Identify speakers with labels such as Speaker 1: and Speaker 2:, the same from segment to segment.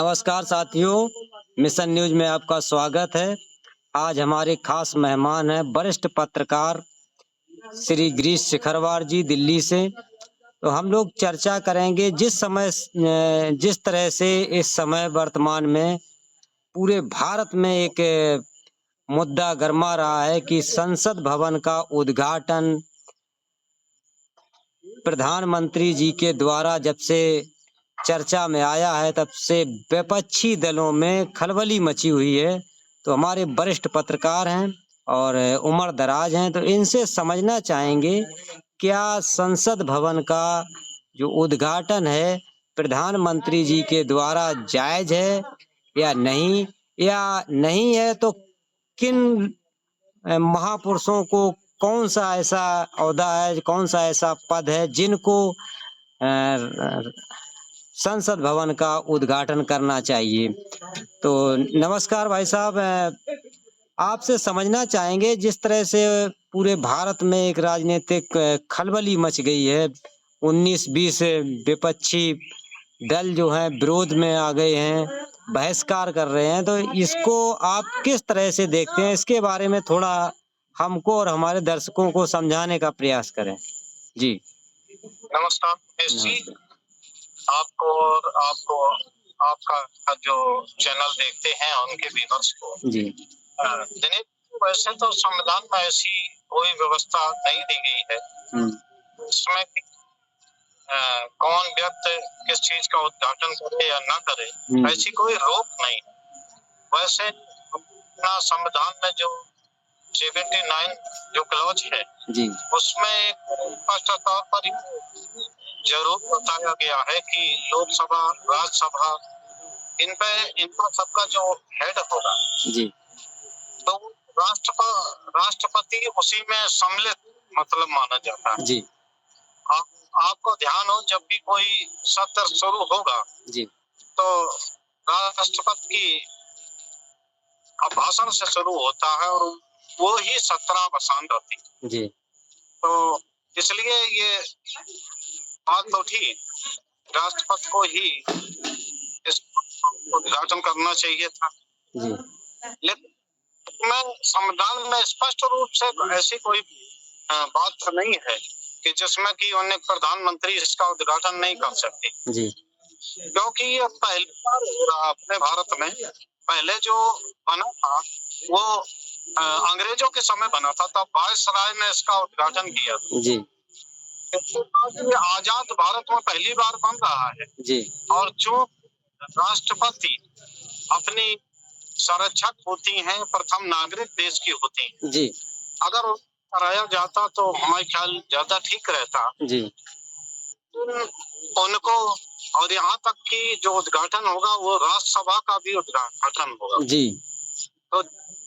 Speaker 1: नमस्कार साथियों, mission news में आपका स्वागत है। आज हमारे खास मेहमान हैं वरिष्ठ पत्रकार श्री गिरीश शिखरवार जी दिल्ली से। तो हम लोग चर्चा करेंगे जिस तरह से इस समय वर्तमान में पूरे भारत में एक मुद्दा गरमा रहा है कि संसद भवन का उद्घाटन प्रधानमंत्री जी के द्वारा जब से चर्चा में आया है तब से विपक्षी दलों में खलबली मची हुई है। तो हमारे वरिष्ठ पत्रकार हैं और उम्र दराज हैं, तो इनसे समझना चाहेंगे क्या संसद भवन का जो उद्घाटन है प्रधानमंत्री जी के द्वारा जायज है या नहीं है, तो किन महापुरुषों को कौन सा ऐसा ओहदा है, कौन सा ऐसा पद है जिनको संसद भवन का उद्घाटन करना चाहिए। तो नमस्कार भाई साहब, आपसे समझना चाहेंगे जिस तरह से पूरे भारत में एक राजनीतिक खलबली मच गई है, 19-20 विपक्षी दल जो हैं विरोध में आ गए हैं, बहिष्कार कर रहे हैं, तो इसको आप किस तरह से देखते हैं? इसके बारे में थोड़ा हमको और हमारे दर्शकों को समझाने का प्रयास करें। जी
Speaker 2: नमस्कार जी, आपको और आपका जो चैनल देखते हैं उनके व्यूअर्स को
Speaker 1: जी।
Speaker 2: दिनेश, वैसे तो संविधान में ऐसी कोई व्यवस्था नहीं दी गई है इसमें कौन व्यक्ति किस चीज का उद्घाटन करे या ना करे, ऐसी कोई रोक नहीं। वैसे अपना संविधान में जो 79 जो क्लॉज है
Speaker 1: जी,
Speaker 2: उसमें स्पष्ट तौर पर जरूर बताया गया है कि लोकसभा, राज्यसभा, इनका सबका जो हेड होगा
Speaker 1: जी,
Speaker 2: तो राष्ट्रपति उसी में सम्मिलित मतलब माना जाता है।
Speaker 1: जी,
Speaker 2: आपको ध्यान हो, जब भी कोई सत्र शुरू होगा
Speaker 1: जी,
Speaker 2: तो राष्ट्रपति की भाषण से शुरू होता है और वो ही 17 बसान रहती है।
Speaker 1: जी,
Speaker 2: तो इसलिए ये बात तो ठीक, राष्ट्रपति को ही इस उद्घाटन करना चाहिए था।
Speaker 1: जी,
Speaker 2: लेकिन संविधान में स्पष्ट रूप से ऐसी कोई बात तो नहीं है कि जिसमें कि उन्हें प्रधानमंत्री इसका उद्घाटन नहीं कर सकते,
Speaker 1: जी,
Speaker 2: क्योंकि ये पहली बार हो रहा अपने भारत में। पहले जो बना था वो अंग्रेजों के समय बना था, तब वायसराय ने इसका उद्घाटन किया।
Speaker 1: जी,
Speaker 2: ये आजाद भारत में पहली बार बन रहा है
Speaker 1: जी,
Speaker 2: और जो राष्ट्रपति अपनी संरक्षक होती हैं, प्रथम नागरिक देश की होती हैं,
Speaker 1: जी,
Speaker 2: अगर कराया जाता तो हमारे ख्याल ज्यादा ठीक रहता
Speaker 1: जी,
Speaker 2: उनको। और यहाँ तक कि जो उद्घाटन होगा वो राज्यसभा का भी उद्घाटन होगा।
Speaker 1: जी,
Speaker 2: तो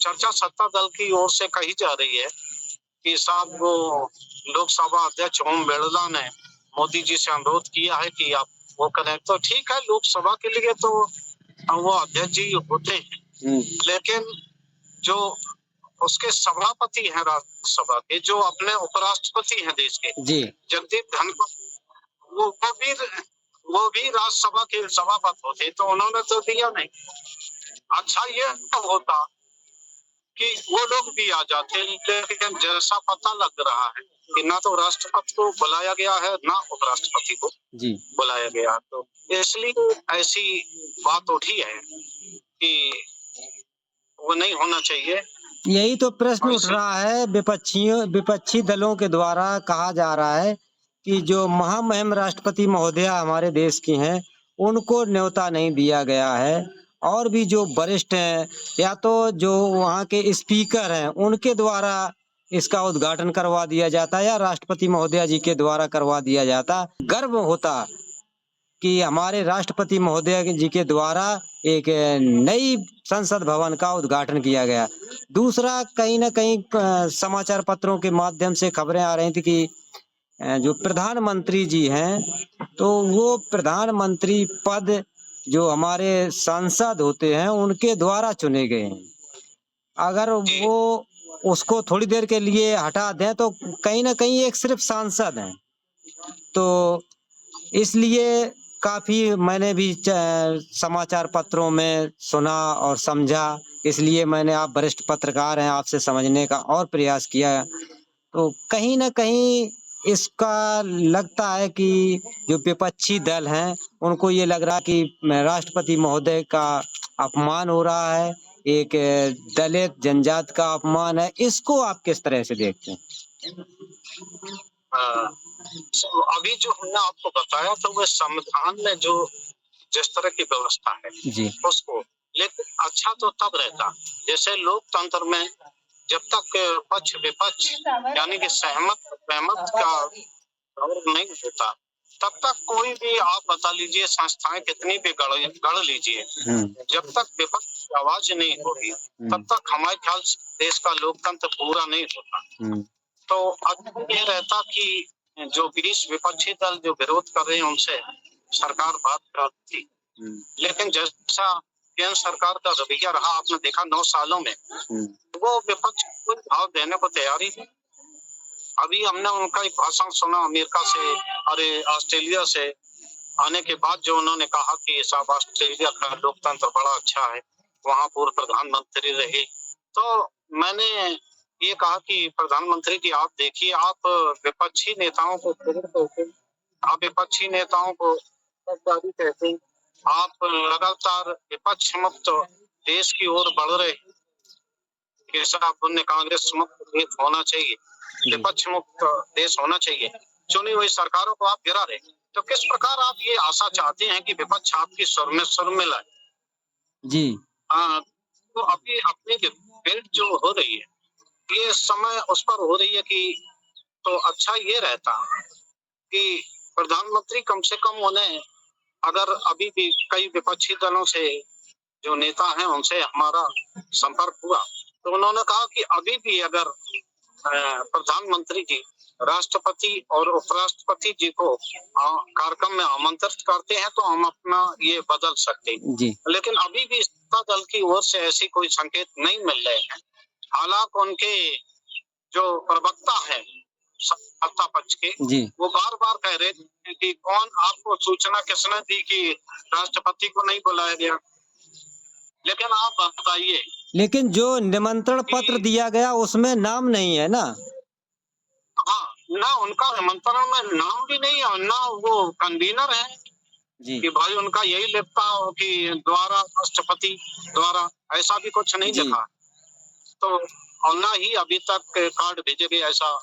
Speaker 2: चर्चा सत्ता दल की ओर से कही जा रही है कि साहब वो लोकसभा अध्यक्ष ओम बिरला ने मोदी जी से अनुरोध किया है कि आप वो करें, तो ठीक है, लोकसभा के लिए तो वो अध्यक्ष जी होते हैं, लेकिन जो उसके सभापति हैं राज्यसभा के, जो अपने उपराष्ट्रपति हैं देश के, जगदीप धनखड़, वो भी राज्यसभा के सभापति होते, तो उन्होंने तो दिया नहीं। अच्छा ये होता कि वो लोग भी आ जाते, लेकिन जैसा पता लग रहा है कि ना तो राष्ट्रपति को बुलाया गया है ना उपराष्ट्रपति को बुलाया गया, तो इसलिए ऐसी बात उठी है कि वो नहीं होना चाहिए।
Speaker 1: यही तो प्रश्न उठ रहा है, विपक्षी दलों के द्वारा कहा जा रहा है कि जो महामहिम राष्ट्रपति महोदया हमारे देश की हैं उनको न्योता नहीं दिया गया है, और भी जो वरिष्ठ हैं या तो जो वहाँ के स्पीकर हैं उनके द्वारा इसका उद्घाटन करवा दिया जाता या राष्ट्रपति महोदया जी के द्वारा करवा दिया जाता। गर्व होता कि हमारे राष्ट्रपति महोदय जी के द्वारा एक नई संसद भवन का उद्घाटन किया गया। दूसरा, कहीं न कहीं समाचार पत्रों के माध्यम से खबरें आ रही थी कि जो प्रधानमंत्री जी हैं तो वो प्रधानमंत्री पद जो हमारे सांसद होते हैं उनके द्वारा चुने गए हैं। अगर वो उसको थोड़ी देर के लिए हटा दें तो कहीं न कहीं एक सिर्फ सांसद हैं। तो इसलिए काफी मैंने भी समाचार पत्रों में सुना और समझा, इसलिए मैंने, आप वरिष्ठ पत्रकार हैं, आपसे समझने का और प्रयास किया। तो कहीं न कहीं इसका लगता है कि जो विपक्षी दल हैं, उनको ये लग रहा है कि राष्ट्रपति महोदय का अपमान हो रहा है, एक दलित जनजाति का अपमान है। इसको आप किस तरह से देखते हैं?
Speaker 2: अभी जो हमने आपको बताया तो वह संविधान में जो जिस तरह की व्यवस्था है
Speaker 1: जी।
Speaker 2: उसको, लेकिन अच्छा तो तब रहता जैसे लोकतंत्र में जब तक पक्ष विपक्ष यानी कि सहमत का दौर नहीं होता, तब तक कोई भी, आप बता लीजिए, संस्थाएं कितनी भी गढ़ लीजिए, जब तक विपक्ष की आवाज नहीं होगी तब तक हमारे ख्याल से देश का लोकतंत्र पूरा नहीं होता। तो अब ये रहता कि जो 20 विपक्षी दल जो विरोध कर रहे हैं उनसे सरकार बात करती, लेकिन जैसा केंद्र सरकार का रवैया रहा, आपने देखा 9 सालों में, वो विपक्ष को भाव देने को तैयार ही नहीं। अभी हमने उनका एक भाषण सुना अमेरिका से, अरे ऑस्ट्रेलिया से आने के बाद, जो उन्होंने कहा कि साहब ऑस्ट्रेलिया का लोकतंत्र बड़ा अच्छा है, वहाँ पूर्व प्रधानमंत्री रहे। तो मैंने ये कहा कि प्रधानमंत्री जी आप देखिए, आप विपक्षी नेताओं को कहते हैं, आप लगातार विपक्ष मुक्त देश की ओर बढ़ रहे हैं कि साहब उन्हें कांग्रेस मुक्त देश होना चाहिए, विपक्ष मुक्त देश होना चाहिए, चुनी हुई सरकारों को आप गिरा रहे। तो किस प्रकार आप ये आशा चाहते हैं कि विपक्ष आपकी सुर में लाए?
Speaker 1: जी।
Speaker 2: तो अभी अपनी डिबेट जो हो रही है, ये समय उस पर हो रही है कि तो अच्छा ये रहता कि प्रधानमंत्री कम से कम उन्हें, अगर अभी भी कई विपक्षी दलों से जो नेता हैं उनसे हमारा संपर्क हुआ, तो उन्होंने कहा कि अभी भी अगर प्रधानमंत्री जी राष्ट्रपति और उपराष्ट्रपति जी को कार्यक्रम में आमंत्रित करते हैं तो हम अपना ये बदल सकते हैं। लेकिन अभी भी सत्ता दल की ओर से ऐसी कोई संकेत नहीं मिल रहे हैं। हालांकि उनके जो प्रवक्ता है सत्ता पक्ष के, वो बार बार कह रहे थे कि कौन, आपको सूचना किसने दी कि राष्ट्रपति को नहीं बुलाया गया? लेकिन आप बताइए।
Speaker 1: लेकिन जो निमंत्रण पत्र दिया गया उसमें नाम नहीं है ना?
Speaker 2: हाँ, ना उनका निमंत्रण में नाम भी नहीं है, ना वो कन्वीनर है जी। कि भाई उनका यही लिखता हो कि द्वारा राष्ट्रपति द्वारा, ऐसा भी कुछ नहीं लिखा। तो और ना ही अभी तक कार्ड भेजे गए, ऐसा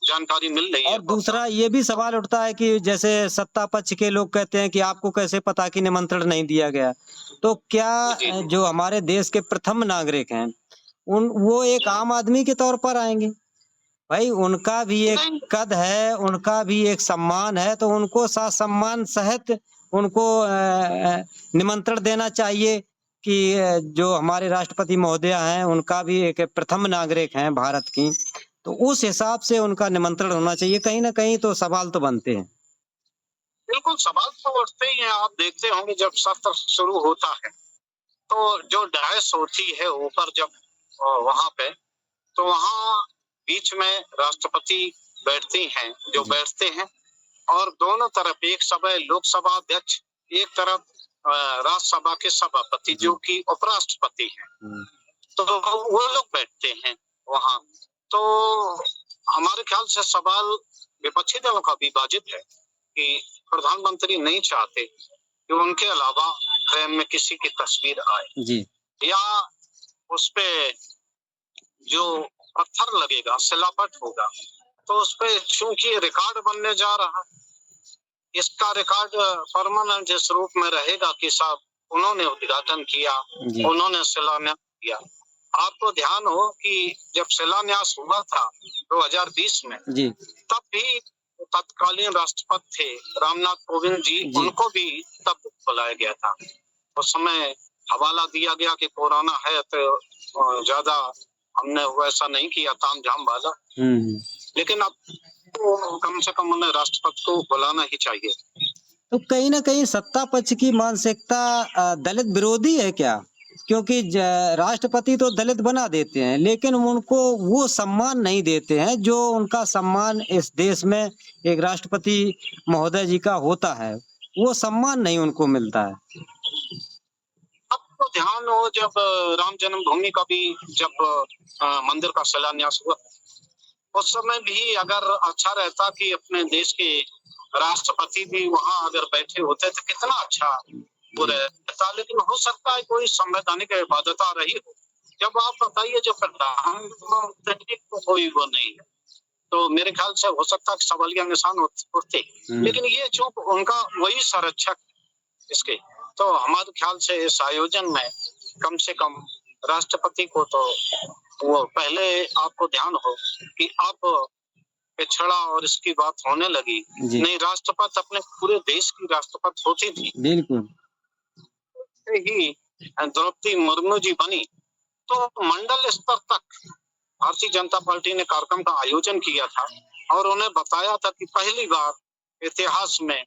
Speaker 2: जानकारी मिल रही है।
Speaker 1: और दूसरा ये भी सवाल उठता है कि जैसे सत्ता पक्ष के लोग कहते हैं कि आपको कैसे पता कि निमंत्रण नहीं दिया गया? तो क्या जो हमारे देश के प्रथम नागरिक हैं, वो एक आम आदमी के तौर पर आएंगे? भाई उनका भी एक कद है, उनका भी एक सम्मान है, तो उनको सम्मान सहित उनको निमंत्रण देना चाहिए कि जो हमारे राष्ट्रपति महोदया हैं उनका भी एक प्रथम नागरिक हैं भारत की, तो उस हिसाब से उनका निमंत्रण होना चाहिए। कहीं ना कहीं तो सवाल तो बनते हैं।
Speaker 2: बिल्कुल सवाल तो उठते ही हैं। आप देखते होंगे जब सत्र शुरू होता है तो जो डायस होती है ऊपर, जब वहां पे, तो वहां बीच में राष्ट्रपति बैठती हैं, जो बैठते हैं, और दोनों तरफ एक सभा लोकसभा अध्यक्ष, एक तरफ राज्यसभा के सभापति जो कि उपराष्ट्रपति हैं, तो वो लोग बैठते हैं वहां। तो हमारे ख्याल से सवाल विपक्षी दलों का भी वाजिब है कि प्रधानमंत्री नहीं चाहते कि उनके अलावा फ्रेम में किसी की तस्वीर आए जी, या उस पे जो पत्थर लगेगा, शिलापट होगा, तो उस पे चूंकि रिकॉर्ड बनने जा रहा, इसका रिकॉर्ड परमानेंट इस रूप में रहेगा कि साहब उन्होंने उद्घाटन किया, उन्होंने शिलान्यास किया। आपको ध्यान हो कि जब शिलान्यास हुआ था 2020 में जी, तब भी तत्कालीन राष्ट्रपति थे रामनाथ कोविंद जी, उनको भी तब बुलाया गया था। उस समय हवाला दिया गया कि कोरोना है तो ज्यादा हमने वैसा नहीं किया, तामझाम वाला, लेकिन अब तो कम से कम उन्हें राष्ट्रपति को बुलाना ही चाहिए।
Speaker 1: तो कहीं ना कहीं सत्ता पक्ष की मानसिकता दलित विरोधी है क्या? क्योंकि राष्ट्रपति तो दलित बना देते हैं, लेकिन उनको वो सम्मान नहीं देते हैं जो उनका सम्मान इस देश में एक राष्ट्रपति महोदय जी का होता है। वो सम्मान नहीं उनको मिलता है।
Speaker 2: आपको ध्यान हो जब राम जन्मभूमि का भी जब मंदिर का शिलान्यास हुआ, उस समय भी अगर अच्छा रहता कि अपने देश के राष्ट्रपति भी वहां अगर बैठे होते तो कितना अच्छा वो रहता, लेकिन हो सकता है कोई संवैधानिक बाध्यता रही हो। जब आप बताइए जो प्रधानमंत्री को कोई वो नहीं है, तो मेरे ख्याल से हो सकता है कि सवालिया निशान उठते, लेकिन ये चूक उनका वही संरक्षक इसके, तो हमारे ख्याल से इस आयोजन में कम से कम राष्ट्रपति को तो वो पहले आपको ध्यान हो कि अब पिछड़ा और इसकी बात होने लगी, नहीं राष्ट्रपति अपने पूरे देश की राष्ट्रपति होती थी,
Speaker 1: बिल्कुल
Speaker 2: ही द्रौपदी मुर्मू जी बनी तो मंडल स्तर तक भारतीय जनता पार्टी ने कार्यक्रम का आयोजन किया था और उन्हें बताया था कि पहली बार इतिहास में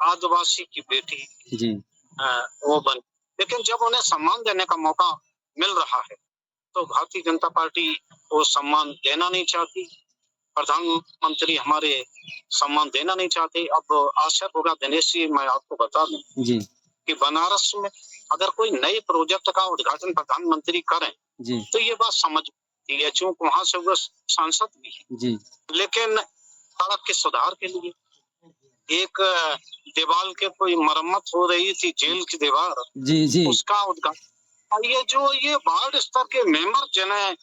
Speaker 2: आदिवासी की बेटी
Speaker 1: जी
Speaker 2: वो बनी, लेकिन जब उन्हें सम्मान देने का मौका मिल रहा है तो भारतीय जनता पार्टी वो सम्मान देना नहीं चाहती, प्रधानमंत्री हमारे सम्मान देना नहीं चाहते। अब आशा होगा दिनेश जी, मैं आपको बता दूं
Speaker 1: जी
Speaker 2: कि बनारस में अगर कोई नए प्रोजेक्ट का उद्घाटन प्रधानमंत्री करें
Speaker 1: जी
Speaker 2: तो ये बात समझ है, चूंकि वहां से वो सांसद भी है,
Speaker 1: जी
Speaker 2: लेकिन सड़क के सुधार के लिए एक दीवार के कोई मरम्मत हो रही थी, जेल की दीवार,
Speaker 1: जी जी
Speaker 2: उसका उद्घाटन, ये वार्ड स्तर के मेंबर जिन्हें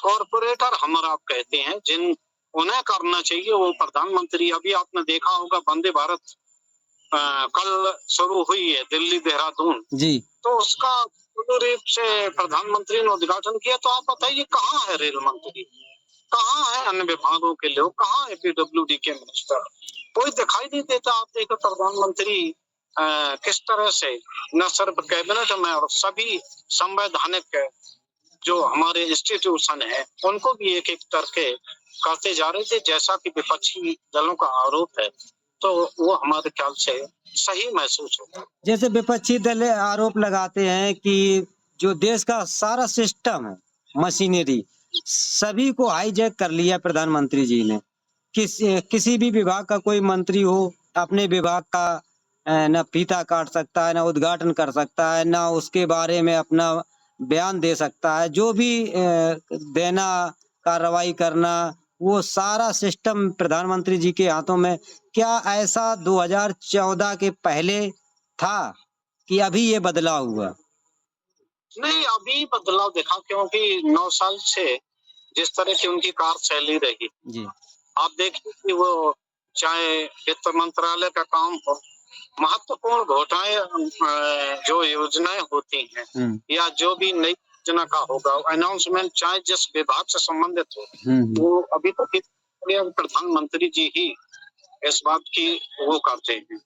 Speaker 2: कॉर्पोरेटर हम आप कहते हैं, जिन उन्हें करना चाहिए वो प्रधानमंत्री। अभी आपने देखा होगा वंदे भारत कल शुरू हुई है दिल्ली देहरादून
Speaker 1: जी,
Speaker 2: तो उसका रूप से प्रधानमंत्री ने उद्घाटन किया, तो आप बताइए कहाँ है रेल मंत्री, कहाँ है अन्य विभागों के लोग, कहाँ है पीडब्ल्यूडी के मिनिस्टर, कोई दिखाई नहीं देता। आप देखो प्रधानमंत्री किस तरह से न सिर्फ कैबिनेट में और सभी संवैधानिक जो हमारे इंस्टीट्यूशन है उनको भी एक एक करके करते जा रहे थे, जैसा कि विपक्षी दलों का आरोप है, तो वो हमारे ख्याल से सही महसूस होता है।
Speaker 1: जैसे विपक्षी दल आरोप लगाते हैं कि जो देश का सारा सिस्टम है, मशीनरी, सभी को हाईजैक कर लिया प्रधानमंत्री जी ने। किसी भी विभाग का कोई मंत्री हो, अपने विभाग का न फीता काट सकता है, न उद्घाटन कर सकता है, न उसके बारे में अपना बयान दे सकता है। जो भी देना, कार्रवाई करना, वो सारा सिस्टम प्रधानमंत्री जी के हाथों में। क्या ऐसा 2014 के पहले था कि अभी ये बदलाव हुआ?
Speaker 2: नहीं, अभी बदलाव देखा क्योंकि 9 साल से जिस तरह की उनकी कार्यशैली रही,
Speaker 1: जी,
Speaker 2: आप देखिए कि वो चाहे वित्त मंत्रालय का काम हो, महत्वपूर्ण घोटाले जो योजनाएं होती हैं या जो भी नई योजना का होगा अनाउंसमेंट, चाहे जिस विभाग से संबंधित हो, वो अभी तक प्रधानमंत्री जी ही इस बात की वो करते हैं।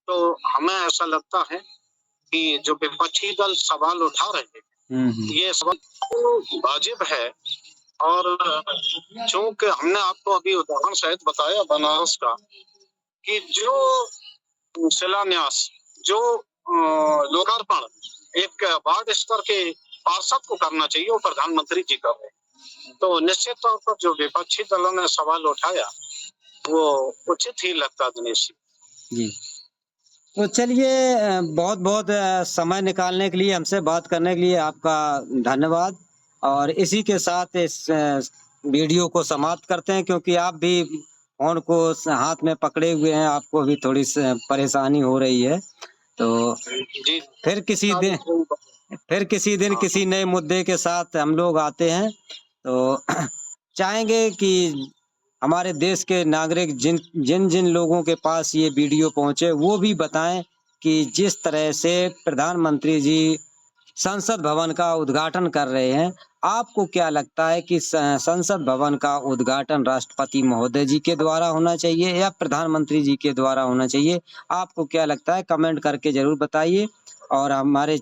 Speaker 2: तो हमें ऐसा लगता है कि जो विपक्षी दल सवाल उठा रहे हैं, ये सवाल वाजिब है और चूंकि हमने आपको अभी उदाहरण सहित बताया बनारस का कि जो शिलान्यास, जो लोकार्पण एक वार्ड स्तर के पार्षद को करना चाहिए वो प्रधानमंत्री जी कर रहे हैं, तो निश्चित तौर पर जो विपक्षी दलों ने सवाल उठाया वो उचित ही लगता दिनेश
Speaker 1: जी। तो चलिए बहुत-बहुत समय निकालने के लिए, हमसे बात करने के लिए आपका धन्यवाद और इसी के साथ इस वीडियो को समाप्त करते हैं क्योंकि आप भी फ़ोन को हाथ में पकड़े हुए हैं, आपको भी थोड़ी परेशानी हो रही है। तो
Speaker 2: जी।
Speaker 1: फिर किसी दिन किसी नए मुद्दे के साथ हम लोग आते हैं। तो चाहेंगे कि हमारे देश के नागरिक जिन लोगों के पास ये वीडियो पहुँचे वो भी बताएं कि जिस तरह से प्रधानमंत्री जी संसद भवन का उद्घाटन कर रहे हैं, आपको क्या लगता है कि संसद भवन का उद्घाटन राष्ट्रपति महोदय जी के द्वारा होना चाहिए या प्रधानमंत्री जी के द्वारा होना चाहिए? आपको क्या लगता है? कमेंट करके ज़रूर बताइए और हमारे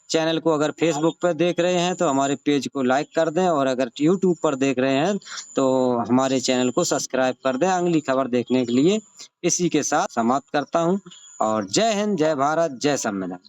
Speaker 1: चैनल को अगर फेसबुक पर देख रहे हैं तो हमारे पेज को लाइक कर दें और अगर यूट्यूब पर देख रहे हैं तो हमारे चैनल को सब्सक्राइब कर दें अगली खबर देखने के लिए। इसी के साथ समाप्त करता हूँ और जय हिंद, जय भारत, जय संविधान।